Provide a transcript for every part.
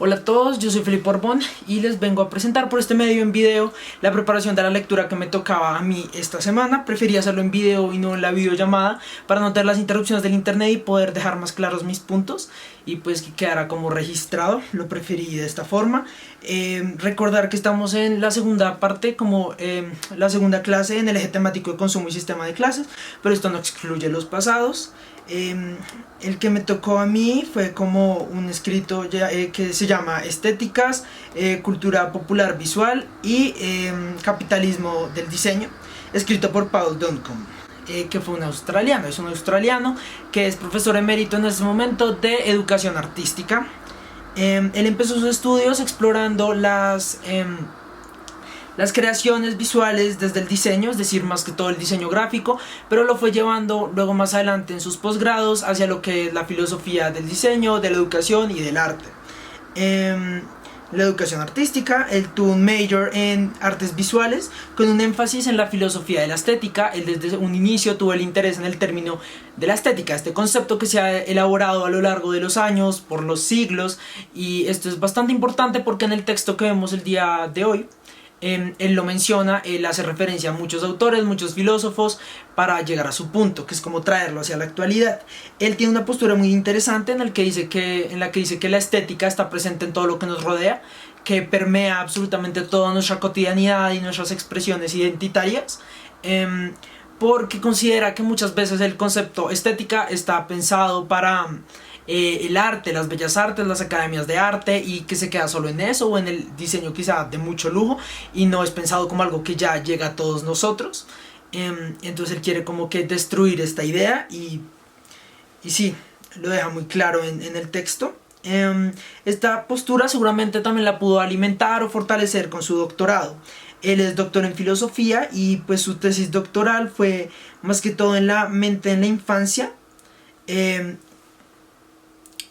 Hola a todos, yo soy Felipe Orbón y les vengo a presentar por este medio en video la preparación de la lectura que me tocaba a mí esta semana. Preferí hacerlo en video y no en la videollamada para no tener las interrupciones del internet y poder dejar más claros mis puntos y pues que quedara como registrado. Lo preferí de esta forma. Recordar que estamos en la segunda parte, como la segunda clase en el eje temático de consumo y sistema de clases, pero esto no excluye los pasados. El que me tocó a mí fue como un escrito que se llama Estéticas, Cultura Popular Visual y Capitalismo del Diseño, escrito por Paul Duncombe, que fue es un australiano que es profesor emérito en este momento de educación artística. Él empezó sus estudios explorando las creaciones visuales desde el diseño, es decir, más que todo el diseño gráfico, pero lo fue llevando luego más adelante en sus posgrados hacia lo que es la filosofía del diseño, de la educación y del arte. La educación artística, él tuvo un major en artes visuales con un énfasis en la filosofía de la estética. Él desde un inicio tuvo el interés en el término de la estética, este concepto que se ha elaborado a lo largo de los años, por los siglos, y esto es bastante importante porque en el texto que vemos el día de hoy, él lo menciona, él hace referencia a muchos autores, muchos filósofos para llegar a su punto, que es como traerlo hacia la actualidad. Él tiene una postura muy interesante en la que dice que la estética está presente en todo lo que nos rodea, que permea absolutamente toda nuestra cotidianidad y nuestras expresiones identitarias, porque considera que muchas veces el concepto estética está pensado para el arte, las bellas artes, las academias de arte, y que se queda solo en eso o en el diseño quizá de mucho lujo y no es pensado como algo que ya llega a todos nosotros. Entonces él quiere como que destruir esta idea y sí, lo deja muy claro en el texto. Esta postura seguramente también la pudo alimentar o fortalecer con su doctorado. Él es doctor en filosofía y pues su tesis doctoral fue más que todo en la mente en la infancia.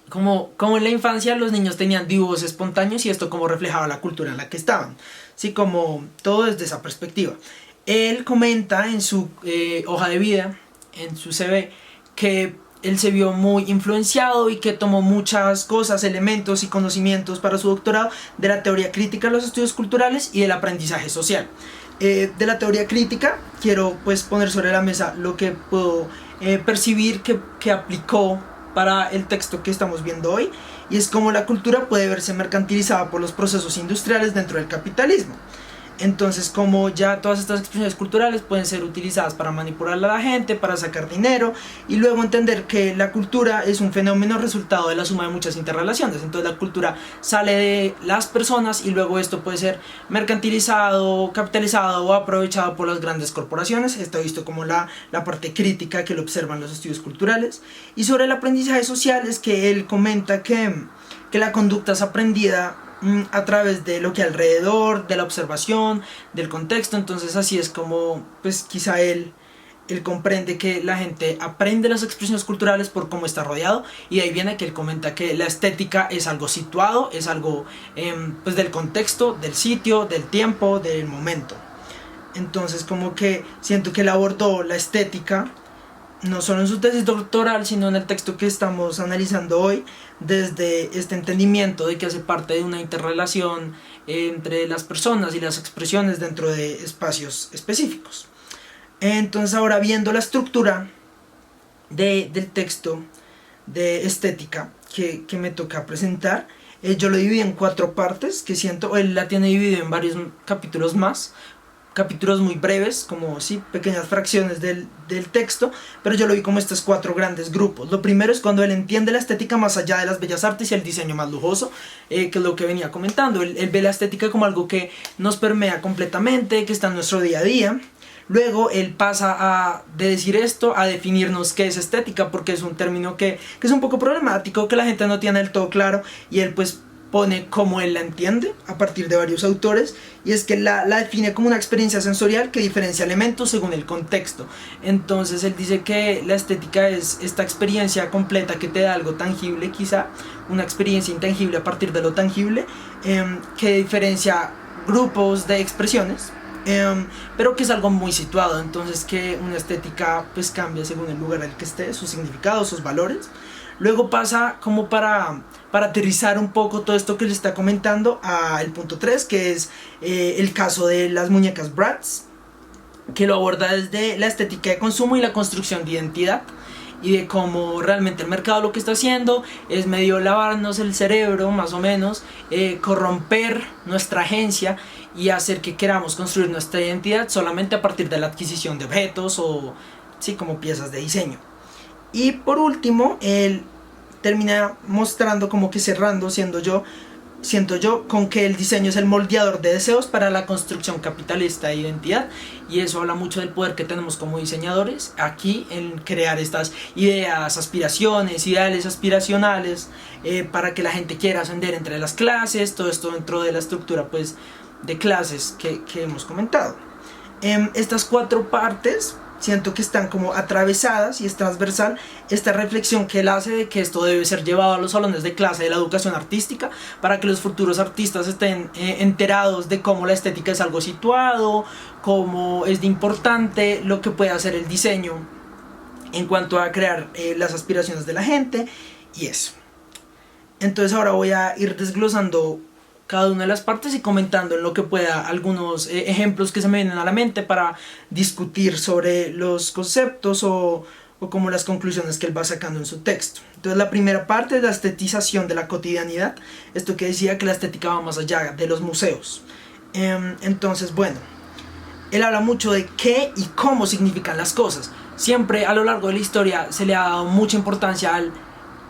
Como en la infancia los niños tenían dibujos espontáneos y esto como reflejaba la cultura en la que estaban, ¿sí? Como todo desde esa perspectiva. Él comenta en su hoja de vida, en su CV, que él se vio muy influenciado y que tomó muchas cosas, elementos y conocimientos para su doctorado de la teoría crítica de los estudios culturales y del aprendizaje social. De la teoría crítica quiero pues poner sobre la mesa lo que puedo percibir que aplicó para el texto que estamos viendo hoy, y es cómo la cultura puede verse mercantilizada por los procesos industriales dentro del capitalismo. Entonces, como ya todas estas expresiones culturales pueden ser utilizadas para manipular a la gente, para sacar dinero, y luego entender que la cultura es un fenómeno resultado de la suma de muchas interrelaciones. Entonces la cultura sale de las personas y luego esto puede ser mercantilizado, capitalizado o aprovechado por las grandes corporaciones. Está visto como la parte crítica que lo observan los estudios culturales. Y sobre el aprendizaje social es que él comenta que la conducta es aprendida a través de lo que hay alrededor, de la observación, del contexto. Entonces así es como pues quizá él comprende que la gente aprende las expresiones culturales por cómo está rodeado, y de ahí viene que él comenta que la estética es algo situado, es algo pues del contexto, del sitio, del tiempo, del momento. Entonces como que siento que él abordó la estética no solo en su tesis doctoral, sino en el texto que estamos analizando hoy, desde este entendimiento de que hace parte de una interrelación entre las personas y las expresiones dentro de espacios específicos. Entonces ahora, viendo la estructura del texto de estética que me toca presentar, yo lo dividí en 4 partes, que siento, él la tiene dividido en varios capítulos más, capítulos muy breves, como sí, pequeñas fracciones del texto, pero yo lo vi como estos 4 grandes grupos. Lo primero es cuando él entiende la estética más allá de las bellas artes y el diseño más lujoso, que es lo que venía comentando. Él ve la estética como algo que nos permea completamente, que está en nuestro día a día. Luego él pasa de decir esto a definirnos qué es estética, porque es un término que es un poco problemático, que la gente no tiene del todo claro, y él pues pone cómo él la entiende a partir de varios autores, y es que la define como una experiencia sensorial que diferencia elementos según el contexto. Entonces él dice que la estética es esta experiencia completa que te da algo tangible, quizá una experiencia intangible a partir de lo tangible, que diferencia grupos de expresiones, pero que es algo muy situado. Entonces que una estética pues cambia según el lugar en el que esté, sus significados, sus valores. Luego pasa como para aterrizar un poco todo esto que les está comentando al punto 3, que es el caso de las muñecas Bratz, que lo aborda desde la estética de consumo y la construcción de identidad, y de cómo realmente el mercado lo que está haciendo es medio lavarnos el cerebro, más o menos, corromper nuestra agencia y hacer que queramos construir nuestra identidad solamente a partir de la adquisición de objetos o sí, como piezas de diseño. Y por último, él termina mostrando, como que cerrando, siento yo, con que el diseño es el moldeador de deseos para la construcción capitalista de identidad, y eso habla mucho del poder que tenemos como diseñadores aquí en crear estas ideas, aspiraciones, ideales aspiracionales, para que la gente quiera ascender entre las clases, todo esto dentro de la estructura pues de clases que hemos comentado. Estas 4 partes siento que están como atravesadas y es transversal esta reflexión que él hace de que esto debe ser llevado a los salones de clase de la educación artística para que los futuros artistas estén enterados de cómo la estética es algo situado, cómo es de importante lo que puede hacer el diseño en cuanto a crear las aspiraciones de la gente y eso. Entonces ahora voy a ir desglosando cada una de las partes y comentando en lo que pueda algunos ejemplos que se me vienen a la mente para discutir sobre los conceptos o como las conclusiones que él va sacando en su texto. Entonces la primera parte es la estetización de la cotidianidad, esto que decía que la estética va más allá de los museos. Entonces bueno, él habla mucho de qué y cómo significan las cosas. Siempre a lo largo de la historia se le ha dado mucha importancia al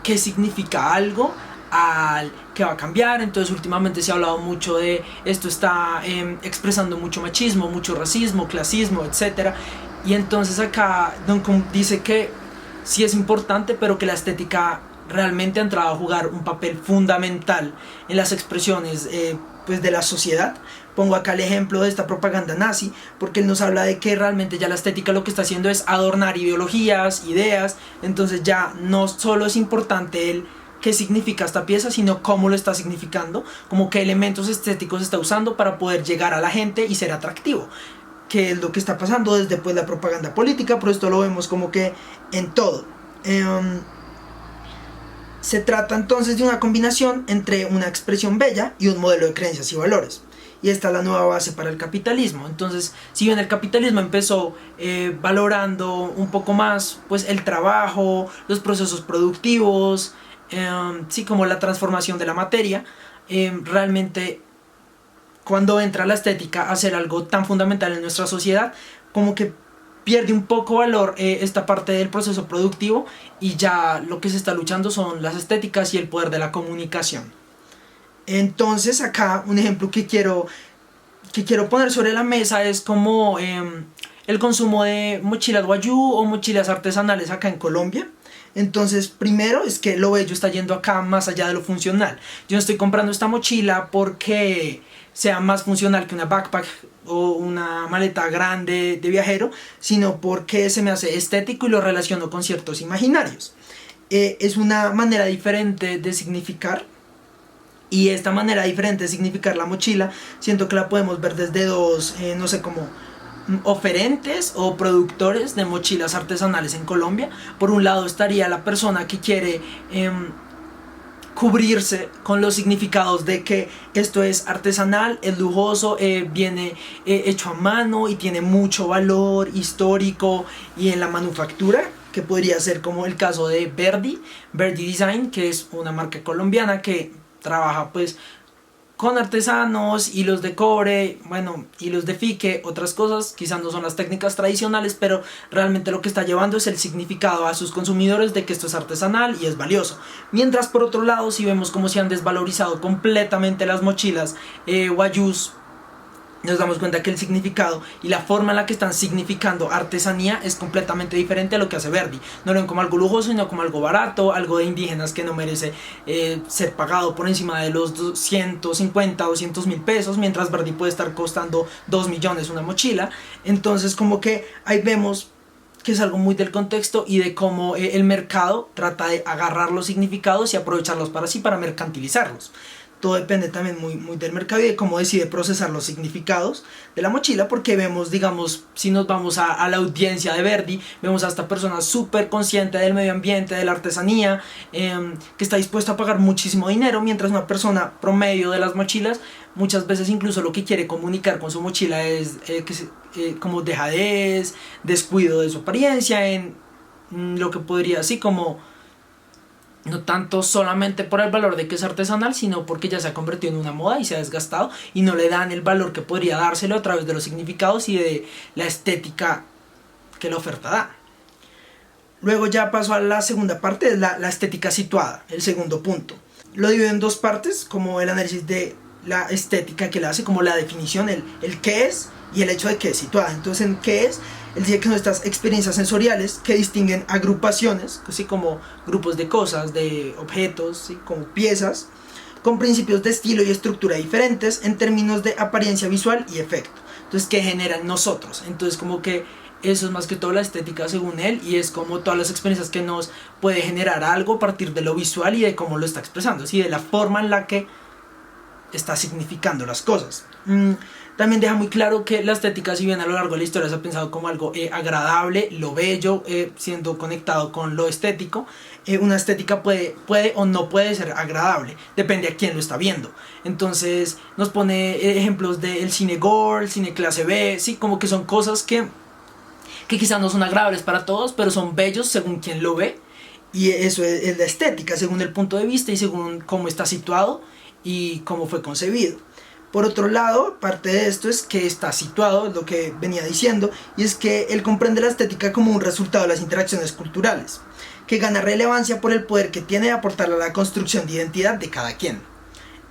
qué significa algo, al que va a cambiar. Entonces últimamente se ha hablado mucho de esto, está expresando mucho machismo, mucho racismo, clasismo, etc. Y entonces acá Duncan dice que sí es importante, pero que la estética realmente ha entrado a jugar un papel fundamental en las expresiones pues de la sociedad. Pongo acá el ejemplo de esta propaganda nazi, porque él nos habla de que realmente ya la estética lo que está haciendo es adornar ideologías, ideas. Entonces ya no solo es importante el qué significa esta pieza, sino cómo lo está significando, como qué elementos estéticos está usando para poder llegar a la gente y ser atractivo, que es lo que está pasando desde pues la propaganda política, pero esto lo vemos como que en todo. Se trata entonces de una combinación entre una expresión bella y un modelo de creencias y valores. Y esta es la nueva base para el capitalismo. Entonces, si bien el capitalismo empezó valorando un poco más pues el trabajo, los procesos productivos, sí, como la transformación de la materia, realmente cuando entra la estética a ser algo tan fundamental en nuestra sociedad, como que pierde un poco valor esta parte del proceso productivo, y ya lo que se está luchando son las estéticas y el poder de la comunicación. Entonces acá un ejemplo que quiero poner sobre la mesa es como el consumo de mochilas wayú o mochilas artesanales acá en Colombia. Entonces, primero es que lo bello está yendo acá más allá de lo funcional. Yo no estoy comprando esta mochila porque sea más funcional que una backpack o una maleta grande de viajero, sino porque se me hace estético y lo relaciono con ciertos imaginarios. Es una manera diferente de significar, y esta manera diferente de significar la mochila siento que la podemos ver desde dos, no sé, como oferentes o productores de mochilas artesanales en Colombia. Por un lado estaría la persona que quiere cubrirse con los significados de que esto es artesanal, es lujoso, viene hecho a mano y tiene mucho valor histórico y en la manufactura, que podría ser como el caso de Verdi Design, que es una marca colombiana que trabaja pues con artesanos, hilos de cobre, bueno, hilos de fique, otras cosas, quizás no son las técnicas tradicionales, pero realmente lo que está llevando es el significado a sus consumidores de que esto es artesanal y es valioso. Mientras por otro lado, si vemos cómo se han desvalorizado completamente las mochilas wayús, nos damos cuenta que el significado y la forma en la que están significando artesanía es completamente diferente a lo que hace Verdi. No lo ven como algo lujoso, sino como algo barato, algo de indígenas que no merece ser pagado por encima de los 150, 200 mil pesos, mientras Verdi puede estar costando 2 millones una mochila. Entonces como que ahí vemos que es algo muy del contexto y de cómo el mercado trata de agarrar los significados y aprovecharlos para sí, para mercantilizarlos. todo depende también muy del mercado y de cómo decide procesar los significados de la mochila, porque vemos, digamos, si nos vamos a la audiencia de Verdi, vemos a esta persona súper consciente del medio ambiente, de la artesanía, que está dispuesta a pagar muchísimo dinero, mientras una persona promedio de las mochilas, muchas veces incluso lo que quiere comunicar con su mochila es como dejadez, descuido de su apariencia, en lo que podría así como no tanto solamente por el valor de que es artesanal, sino porque ya se ha convertido en una moda y se ha desgastado y no le dan el valor que podría dárselo a través de los significados y de la estética que la oferta da. Luego ya paso a la segunda parte, es la estética situada, el segundo punto. Lo divido en dos partes, como el análisis de la estética que le hace, como la definición, el qué es y el hecho de que es situada. Entonces, en qué es, él dice que son estas experiencias sensoriales que distinguen agrupaciones, así como grupos de cosas, de objetos, ¿sí? Como piezas, con principios de estilo y estructura diferentes en términos de apariencia visual y efecto. Entonces, ¿qué generan nosotros? Entonces, como que eso es más que todo la estética según él, y es como todas las experiencias que nos puede generar algo a partir de lo visual y de cómo lo está expresando, ¿sí? De la forma en la que está significando las cosas. También deja muy claro que la estética, si bien a lo largo de la historia se ha pensado como algo agradable, lo bello, siendo conectado con lo estético, una estética puede o no puede ser agradable, depende a quién lo está viendo. Entonces nos pone ejemplos del cine gore, el cine clase B, sí, como que son cosas que quizás no son agradables para todos, pero son bellos según quien lo ve, y eso es la estética, según el punto de vista y según cómo está situado y cómo fue concebido. Por otro lado, parte de esto es que está situado, es lo que venía diciendo, y es que él comprende la estética como un resultado de las interacciones culturales, que gana relevancia por el poder que tiene de aportar a la construcción de identidad de cada quien.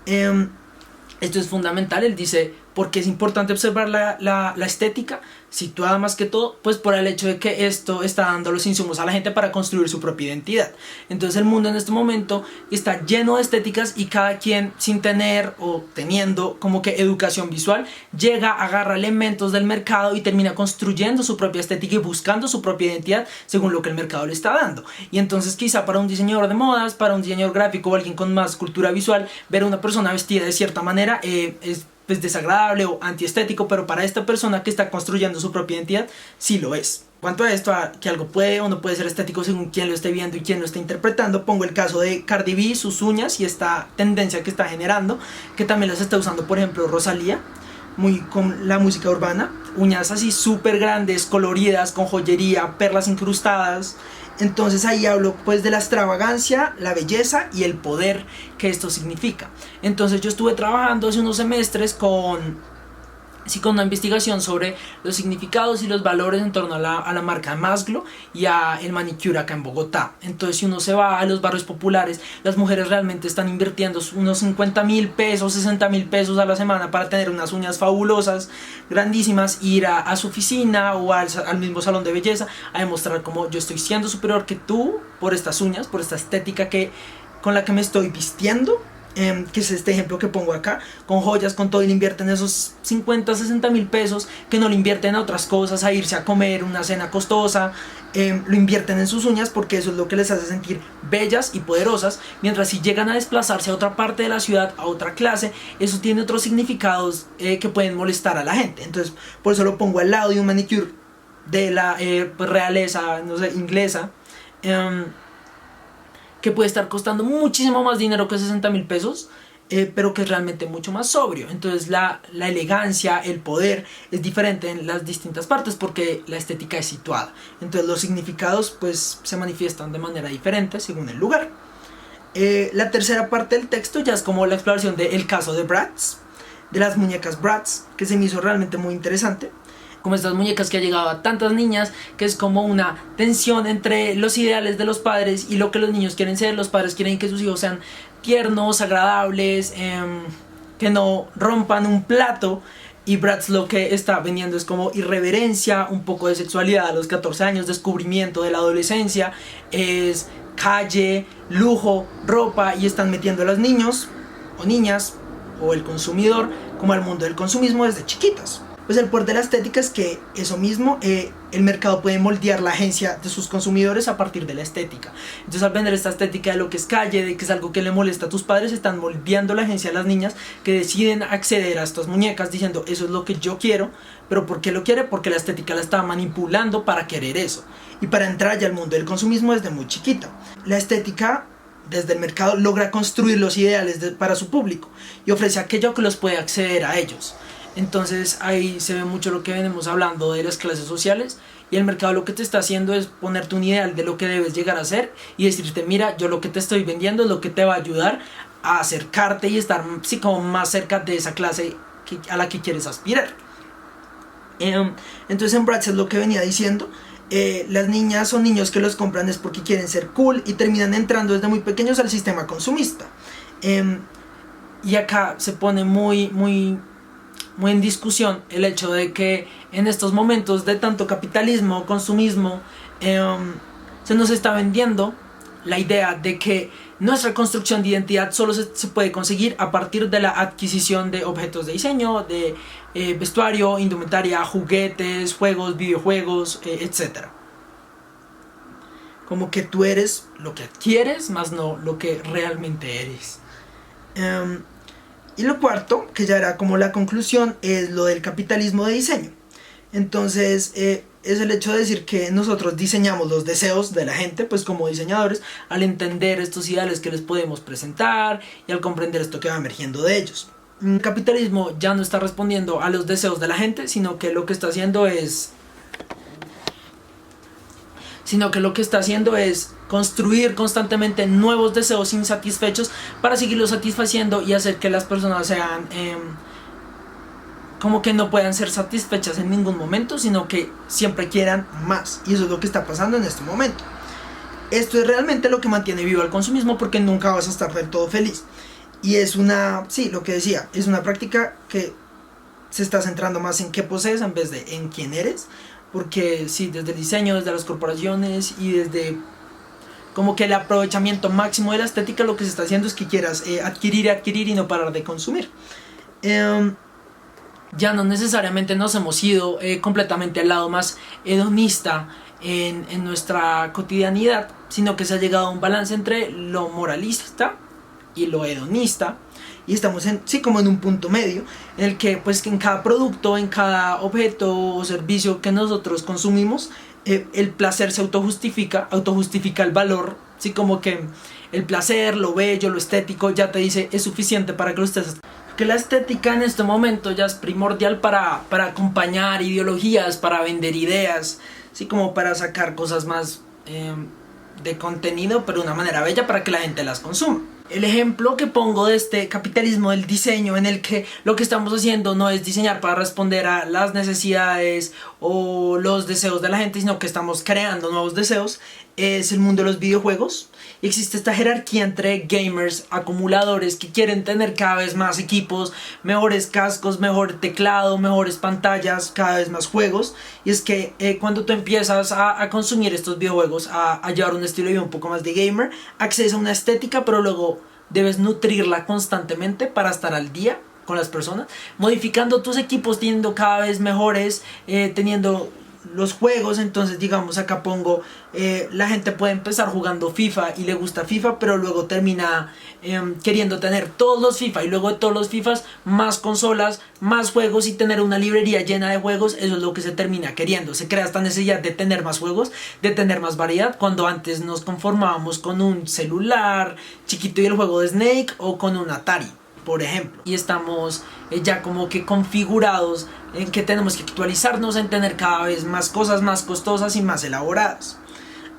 Esto es fundamental, él dice, porque es importante observar la estética situada más que todo, pues por el hecho de que esto está dando los insumos a la gente para construir su propia identidad. Entonces el mundo en este momento está lleno de estéticas y cada quien, sin tener o teniendo como que educación visual, llega, agarra elementos del mercado y termina construyendo su propia estética y buscando su propia identidad según lo que el mercado le está dando. Y entonces quizá para un diseñador de modas, para un diseñador gráfico o alguien con más cultura visual, ver a una persona vestida de cierta manera es desagradable o antiestético, pero para esta persona que está construyendo su propia identidad, sí lo es. Cuanto a esto, a que algo puede o no puede ser estético según quien lo esté viendo y quien lo esté interpretando, pongo el caso de Cardi B, sus uñas y esta tendencia que está generando, que también las está usando, por ejemplo, Rosalía, muy con la música urbana, uñas así súper grandes, coloridas, con joyería, perlas incrustadas. Entonces ahí hablo pues de la extravagancia, la belleza y el poder que esto significa. Entonces yo estuve trabajando hace unos semestres con una investigación sobre los significados y los valores en torno a la marca Masglo y a el manicure acá en Bogotá. Entonces si uno se va a los barrios populares, las mujeres realmente están invirtiendo unos 50.000 pesos, 60.000 pesos a la semana para tener unas uñas fabulosas, grandísimas, ir a su oficina o al mismo salón de belleza a demostrar como yo estoy siendo superior que tú por estas uñas, por esta estética con la que me estoy vistiendo. Que es este ejemplo que pongo acá, con joyas, con todo, y le invierten esos 50-60.000 pesos que no le invierten a otras cosas, a irse a comer una cena costosa, lo invierten en sus uñas porque eso es lo que les hace sentir bellas y poderosas, mientras si llegan a desplazarse a otra parte de la ciudad, a otra clase, eso tiene otros significados que pueden molestar a la gente. Entonces por eso lo pongo al lado de un manicure de la realeza, no sé, inglesa, que puede estar costando muchísimo más dinero que 60.000 pesos, pero que es realmente mucho más sobrio. Entonces la elegancia, el poder es diferente en las distintas partes porque la estética es situada. Entonces los significados pues se manifiestan de manera diferente según el lugar. La tercera parte del texto ya es como la exploración del caso de Bratz, de las muñecas Bratz, que se me hizo realmente muy interesante. Como estas muñecas que ha llegado a tantas niñas, que es como una tensión entre los ideales de los padres y lo que los niños quieren ser. Los padres quieren que sus hijos sean tiernos, agradables, que no rompan un plato, y Bratz lo que está vendiendo es como irreverencia, un poco de sexualidad a los 14 años, descubrimiento de la adolescencia, es calle, lujo, ropa, y están metiendo a los niños o niñas o el consumidor como al mundo del consumismo desde chiquitas. Pues el poder de la estética es que eso mismo el mercado puede moldear la agencia de sus consumidores a partir de la estética. Entonces, al vender esta estética de lo que es calle, de que es algo que le molesta a tus padres, están moldeando la agencia a las niñas que deciden acceder a estas muñecas diciendo, eso es lo que yo quiero. ¿Pero por qué lo quiere? Porque la estética la está manipulando para querer eso y para entrar ya al mundo del consumismo desde muy chiquita. La estética desde el mercado logra construir los ideales para su público y ofrece aquello que los puede acceder a ellos. Entonces ahí se ve mucho lo que venimos hablando de las clases sociales, y el mercado lo que te está haciendo es ponerte un ideal de lo que debes llegar a ser y decirte, mira, yo lo que te estoy vendiendo es lo que te va a ayudar a acercarte y estar sí, como más cerca de esa clase a la que quieres aspirar. Entonces en Bratz es lo que venía diciendo. Las niñas o niños que los compran es porque quieren ser cool y terminan entrando desde muy pequeños al sistema consumista. Y acá se pone muy en discusión el hecho de que en estos momentos de tanto capitalismo, consumismo, se nos está vendiendo la idea de que nuestra construcción de identidad solo se puede conseguir a partir de la adquisición de objetos de diseño, de vestuario, indumentaria, juguetes, juegos, videojuegos, etc. Como que tú eres lo que adquieres, más no lo que realmente eres. Y lo cuarto, que ya era como la conclusión, es lo del capitalismo de diseño. Entonces, es el hecho de decir que nosotros diseñamos los deseos de la gente, pues como diseñadores, al entender estos ideales que les podemos presentar y al comprender esto que va emergiendo de ellos. El capitalismo ya no está respondiendo a los deseos de la gente, sino que lo que está haciendo es construir constantemente nuevos deseos insatisfechos para seguirlos satisfaciendo y hacer que las personas sean como que no puedan ser satisfechas en ningún momento, sino que siempre quieran más. Y eso es lo que está pasando en este momento. Esto es realmente lo que mantiene vivo el consumismo, porque nunca vas a estar del todo feliz. Y es lo que decía, es una práctica que se está centrando más en qué posees en vez de en quién eres. Porque sí, desde el diseño, desde las corporaciones y desde como que el aprovechamiento máximo de la estética, lo que se está haciendo es que quieras adquirir y no parar de consumir. Ya no necesariamente nos hemos ido completamente al lado más hedonista en nuestra cotidianidad, sino que se ha llegado a un balance entre lo moralista y lo hedonista, y estamos como en un punto medio en el que pues en cada producto, en cada objeto o servicio que nosotros consumimos, el placer se autojustifica el valor, ¿sí? Como que el placer, lo bello, lo estético ya te dice es suficiente para que lo estés. Que la estética en este momento ya es primordial para acompañar ideologías, para vender ideas, ¿sí? Como para sacar cosas más de contenido, pero de una manera bella para que la gente las consuma. El ejemplo que pongo de este capitalismo del diseño, en el que lo que estamos haciendo no es diseñar para responder a las necesidades o los deseos de la gente, sino que estamos creando nuevos deseos, es el mundo de los videojuegos. Y existe esta jerarquía entre gamers, acumuladores que quieren tener cada vez más equipos, mejores cascos, mejor teclado, mejores pantallas, cada vez más juegos. Y es que cuando tú empiezas a consumir estos videojuegos, a llevar un estilo de vida un poco más de gamer, accedes a una estética, pero luego debes nutrirla constantemente para estar al día con las personas, modificando tus equipos, teniendo cada vez mejores, teniendo los juegos. Entonces digamos acá pongo la gente puede empezar jugando FIFA y le gusta FIFA, pero luego termina queriendo tener todos los FIFA, y luego de todos los FIFAs más consolas, más juegos, y tener una librería llena de juegos. Eso es lo que se termina queriendo. Se crea esta necesidad de tener más juegos, de tener más variedad, cuando antes nos conformábamos con un celular chiquito y el juego de Snake, o con un Atari, por ejemplo. Y estamos ya como que configurados en que tenemos que actualizarnos, en tener cada vez más cosas más costosas y más elaboradas.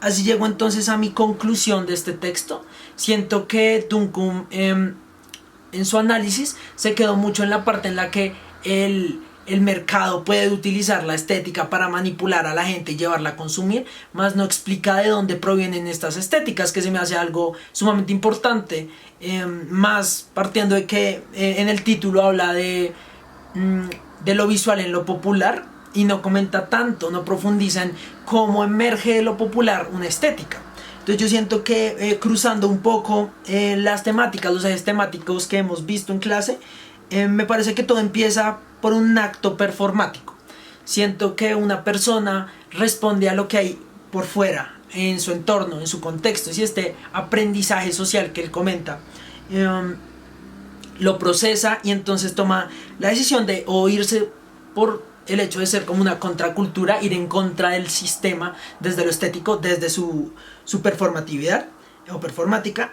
Así llego entonces a mi conclusión de este texto. Siento que Duncombe en su análisis se quedó mucho en la parte en la que el mercado puede utilizar la estética para manipular a la gente y llevarla a consumir, más no explica de dónde provienen estas estéticas, que se me hace algo sumamente importante, más partiendo de que en el título habla de lo visual en lo popular, y no comenta tanto, no profundiza en cómo emerge de lo popular una estética. Entonces yo siento que cruzando un poco las temáticas, los ejes temáticos que hemos visto en clase, me parece que todo empieza por un acto performático. Siento que una persona responde a lo que hay por fuera, en su entorno, en su contexto. Y este aprendizaje social que él comenta, lo procesa y entonces toma la decisión de o irse por el hecho de ser como una contracultura, ir en contra del sistema desde lo estético, desde su performatividad o performática,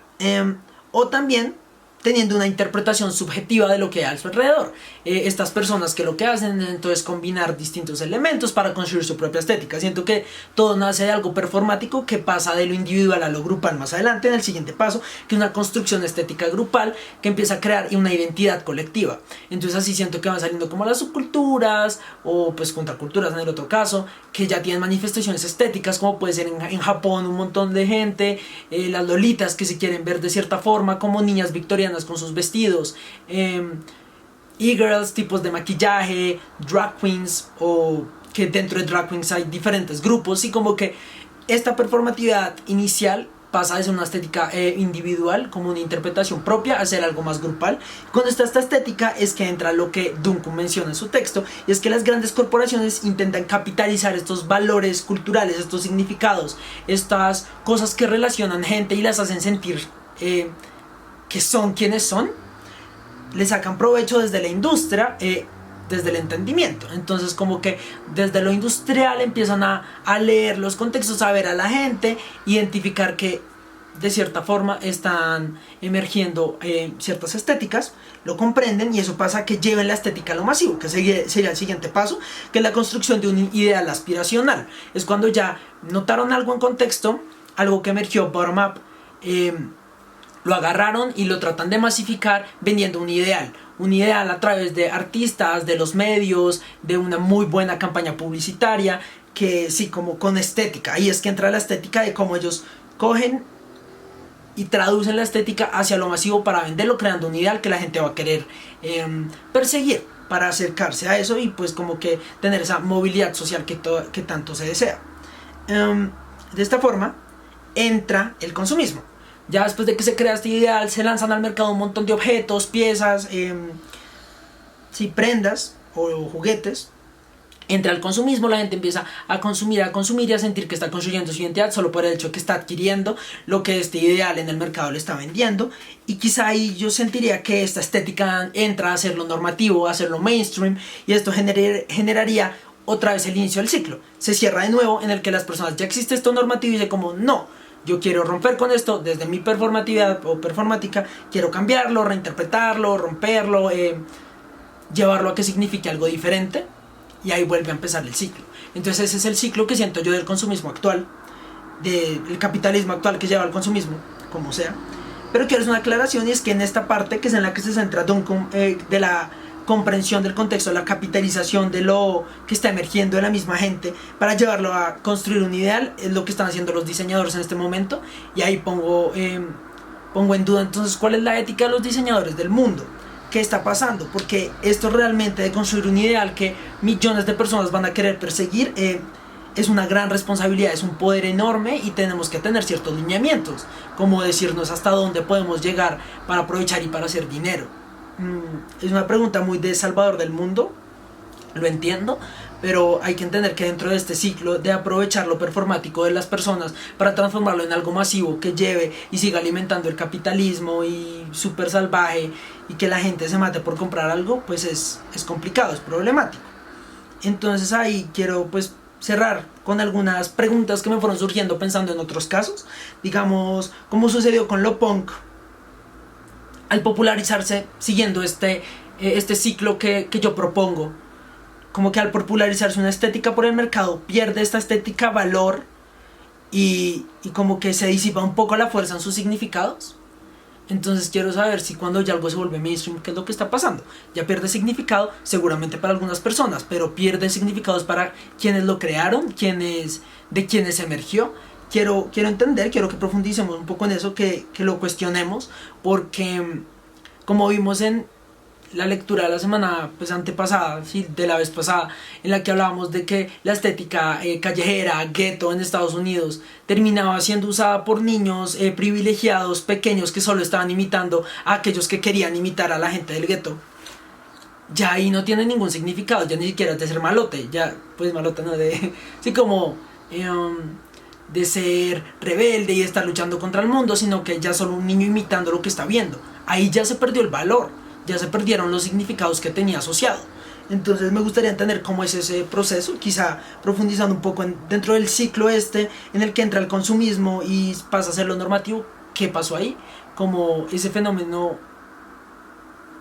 o también teniendo una interpretación subjetiva de lo que hay a su alrededor. Estas personas que lo que hacen entonces combinar distintos elementos para construir su propia estética. Siento que todo nace de algo performático que pasa de lo individual a lo grupal más adelante en el siguiente paso, que es una construcción estética grupal que empieza a crear una identidad colectiva. Entonces así siento que van saliendo como las subculturas o pues contraculturas en el otro caso, que ya tienen manifestaciones estéticas, como puede ser en Japón un montón de gente, las lolitas que se quieren ver de cierta forma como niñas victorianas con sus vestidos, e-girls, tipos de maquillaje, drag queens, o que dentro de drag queens hay diferentes grupos, y como que esta performatividad inicial pasa de ser una estética individual, como una interpretación propia, a ser algo más grupal. Cuando está esta estética es que entra lo que Duncan menciona en su texto, y es que las grandes corporaciones intentan capitalizar estos valores culturales, estos significados, estas cosas que relacionan gente y las hacen sentir que son quienes son, le sacan provecho desde la industria, desde el entendimiento. Entonces como que desde lo industrial empiezan a leer los contextos, a ver a la gente, identificar que de cierta forma están emergiendo ciertas estéticas, lo comprenden, y eso pasa a que lleven la estética a lo masivo, que sería el siguiente paso, que es la construcción de un ideal aspiracional. Es cuando ya notaron algo en contexto, algo que emergió bottom up, lo agarraron y lo tratan de masificar vendiendo un ideal a través de artistas, de los medios, de una muy buena campaña publicitaria, que sí, como con estética. Ahí es que entra la estética de cómo ellos cogen y traducen la estética hacia lo masivo para venderlo, creando un ideal que la gente va a querer perseguir para acercarse a eso y pues como que tener esa movilidad social que tanto se desea. De esta forma entra el consumismo. Ya después de que se crea este ideal, se lanzan al mercado un montón de objetos, piezas, prendas o juguetes. Entra el consumismo, la gente empieza a consumir y a sentir que está construyendo su identidad solo por el hecho de que está adquiriendo lo que este ideal en el mercado le está vendiendo. Y quizá ahí yo sentiría que esta estética entra a ser lo normativo, a ser lo mainstream, y esto generaría otra vez el inicio del ciclo. Se cierra de nuevo en el que las personas, ya existe esto normativo, y dicen como no, yo quiero romper con esto desde mi performatividad o performática, quiero cambiarlo, reinterpretarlo, romperlo, llevarlo a que signifique algo diferente, y ahí vuelve a empezar el ciclo. Entonces ese es el ciclo que siento yo del consumismo actual, del capitalismo actual que lleva al consumismo, como sea. Pero quiero hacer una aclaración, y es que en esta parte, que es en la que se centra Duncan, de la comprensión del contexto, la capitalización de lo que está emergiendo en la misma gente para llevarlo a construir un ideal, es lo que están haciendo los diseñadores en este momento. Y ahí pongo en duda entonces cuál es la ética de los diseñadores del mundo, qué está pasando, porque esto realmente de construir un ideal que millones de personas van a querer perseguir, es una gran responsabilidad, es un poder enorme, y tenemos que tener ciertos lineamientos, como decirnos hasta dónde podemos llegar para aprovechar y para hacer dinero. Es una pregunta muy de salvador del mundo, lo entiendo, pero hay que entender que dentro de este ciclo de aprovechar lo performático de las personas para transformarlo en algo masivo que lleve y siga alimentando el capitalismo y súper salvaje, y que la gente se mate por comprar algo, pues es complicado, es problemático. Entonces ahí quiero pues cerrar con algunas preguntas que me fueron surgiendo pensando en otros casos, digamos, como sucedió con lo punk, al popularizarse siguiendo este ciclo que yo propongo. Como que al popularizarse una estética por el mercado, pierde esta estética valor, y como que se disipa un poco la fuerza en sus significados. Entonces quiero saber si cuando ya algo se vuelve mainstream, ¿qué es lo que está pasando? Ya pierde significado, seguramente para algunas personas, pero pierde significados para quienes lo crearon, de quienes emergió. Quiero entender, quiero que profundicemos un poco en eso, que lo cuestionemos, porque como vimos en la lectura de la semana pues antepasada, sí, de la vez pasada, en la que hablábamos de que la estética callejera, gueto en Estados Unidos, terminaba siendo usada por niños privilegiados, pequeños, que solo estaban imitando a aquellos que querían imitar a la gente del gueto. ya ahí no tiene ningún significado, ya ni siquiera es de ser malote, ya, pues malote no, de, sí, como de ser rebelde y estar luchando contra el mundo, sino que ya solo un niño imitando lo que está viendo. Ahí ya se perdió el valor, ya se perdieron los significados que tenía asociado. Entonces me gustaría entender cómo es ese proceso, quizá profundizando un poco dentro del ciclo este en el que entra el consumismo y pasa a ser lo normativo. ¿Qué pasó ahí? Como ese fenómeno,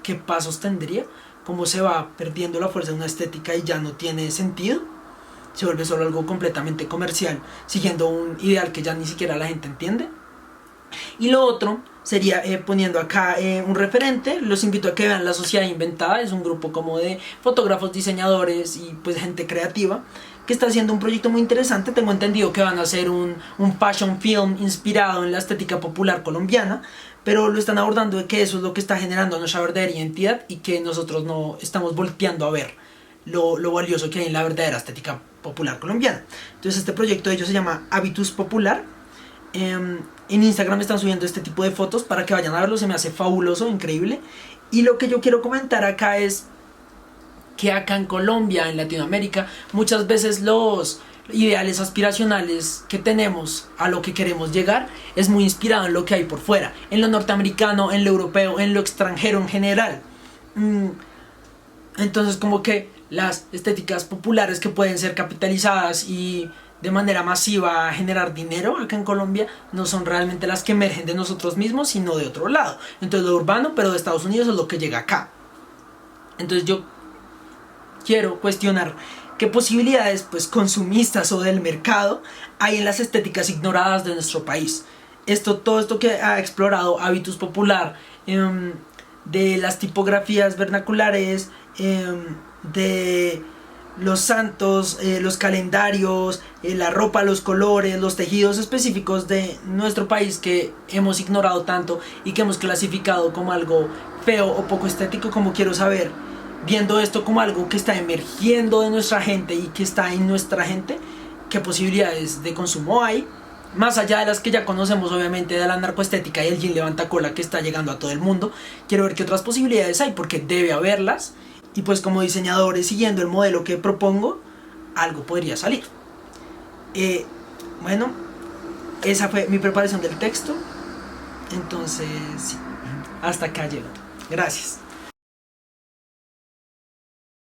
¿qué pasos tendría? ¿Cómo se va perdiendo la fuerza de una estética y ya no tiene sentido? Se vuelve solo algo completamente comercial, siguiendo un ideal que ya ni siquiera la gente entiende. Y lo otro sería poniendo acá un referente. Los invito a que vean La Sociedad Inventada. Es un grupo como de fotógrafos, diseñadores y pues gente creativa que está haciendo un proyecto muy interesante. Tengo entendido que van a hacer un fashion film inspirado en la estética popular colombiana, pero lo están abordando de que eso es lo que está generando nuestra verdadera identidad y que nosotros no estamos volteando a ver lo valioso que hay en la verdadera estética popular colombiana. Entonces este proyecto de ellos se llama Habitus Popular. En Instagram están subiendo este tipo de fotos para que vayan a verlo, se me hace fabuloso, increíble. Y lo que yo quiero comentar acá es que acá en Colombia, en Latinoamérica, muchas veces los ideales aspiracionales que tenemos a lo que queremos llegar es muy inspirado en lo que hay por fuera, en lo norteamericano, en lo europeo, en lo extranjero en general. Entonces como que las estéticas populares que pueden ser capitalizadas y de manera masiva generar dinero acá en Colombia no son realmente las que emergen de nosotros mismos, sino de otro lado. Entonces lo urbano, pero de Estados Unidos, es lo que llega acá. Entonces yo quiero cuestionar qué posibilidades pues consumistas o del mercado hay en las estéticas ignoradas de nuestro país. Todo esto que ha explorado Habitus Popular, de las tipografías vernaculares, de los santos, los calendarios, la ropa, los colores, los tejidos específicos de nuestro país que hemos ignorado tanto y que hemos clasificado como algo feo o poco estético. Como quiero saber, viendo esto como algo que está emergiendo de nuestra gente y que está en nuestra gente, qué posibilidades de consumo hay, más allá de las que ya conocemos, obviamente, de la narcoestética y el jean levanta cola que está llegando a todo el mundo. Quiero ver qué otras posibilidades hay, porque debe haberlas. Y pues como diseñadores, siguiendo el modelo que propongo, algo podría salir. Bueno, esa fue mi preparación del texto. Entonces, sí, hasta acá llego. Gracias.